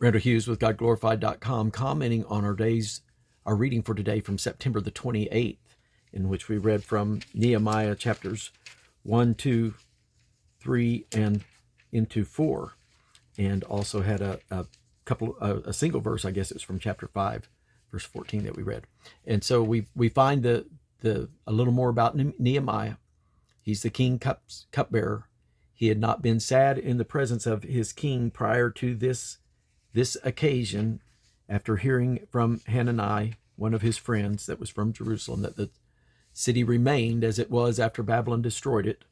Randall Hughes with GodGlorified.com, commenting on our reading for today from September the 28th, in which we read from Nehemiah chapters 1, 2, 3, and into 4, and also had a single verse. I guess it's from chapter 5, verse 14 that we read. And so we find a little more about Nehemiah. He's the king cupbearer. He had not been sad in the presence of his king prior to this occasion, after hearing from Hanani, one of his friends that was from Jerusalem, that the city remained as it was after Babylon destroyed it,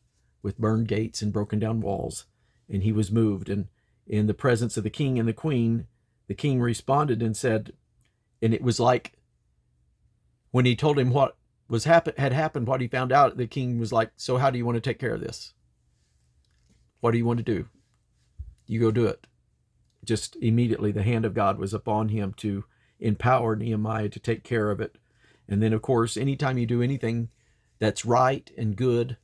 with burned gates and broken down walls, and he was moved. And in the presence of the king and the queen, the king responded and said, and it was like when he told him what had happened, what he found out, the king was like, so how do you want to take care of this? What do you want to do? You go do it. Just immediately the hand of God was upon him to empower Nehemiah to take care of it. And then, of course, anytime you do anything that's right and good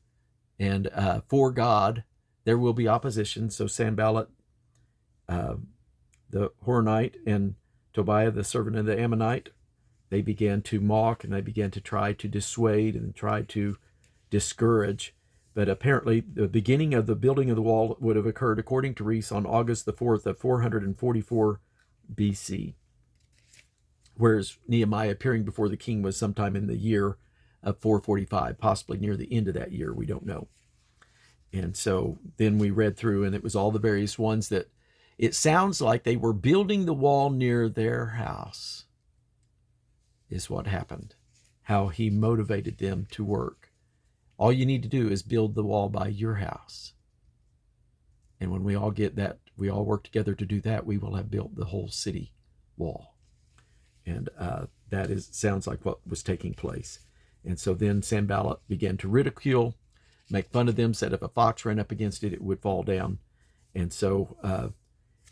and for God, there will be opposition. So Sanballat, the Horonite, and Tobiah, the servant of the Ammonite, they began to mock, and they began to try to dissuade and try to discourage. But apparently the beginning of the building of the wall would have occurred, according to Reese, on August the 4th of 444 BC. Whereas Nehemiah appearing before the king was sometime in the year of 445, possibly near the end of that year. We don't know. And so then we read through, and it was all the various ones that it sounds like they were building the wall near their house, is what happened. How he motivated them to work. All you need to do is build the wall by your house. And when we all get that, we all work together to do that, we will have built the whole city wall. And that sounds like what was taking place. And so then Sanballat began to ridicule, make fun of them, said if a fox ran up against it, it would fall down. And so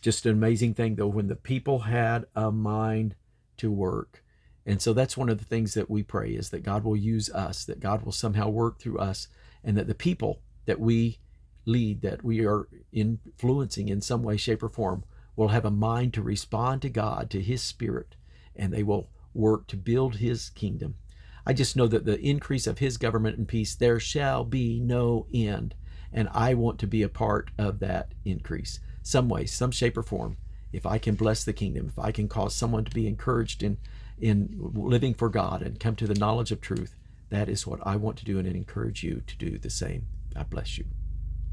just an amazing thing, though, when the people had a mind to work. And so that's one of the things that we pray, is that God will use us, that God will somehow work through us, and that the people that we lead, that we are influencing in some way, shape, or form, will have a mind to respond to God, to his spirit, and they will work to build his kingdom. I just know that the increase of his government and peace, there shall be no end. And I want to be a part of that increase, some way, some shape or form. If I can bless the kingdom, if I can cause someone to be encouraged in living for God and come to the knowledge of truth, that is what I want to do, and encourage you to do the same. God bless you.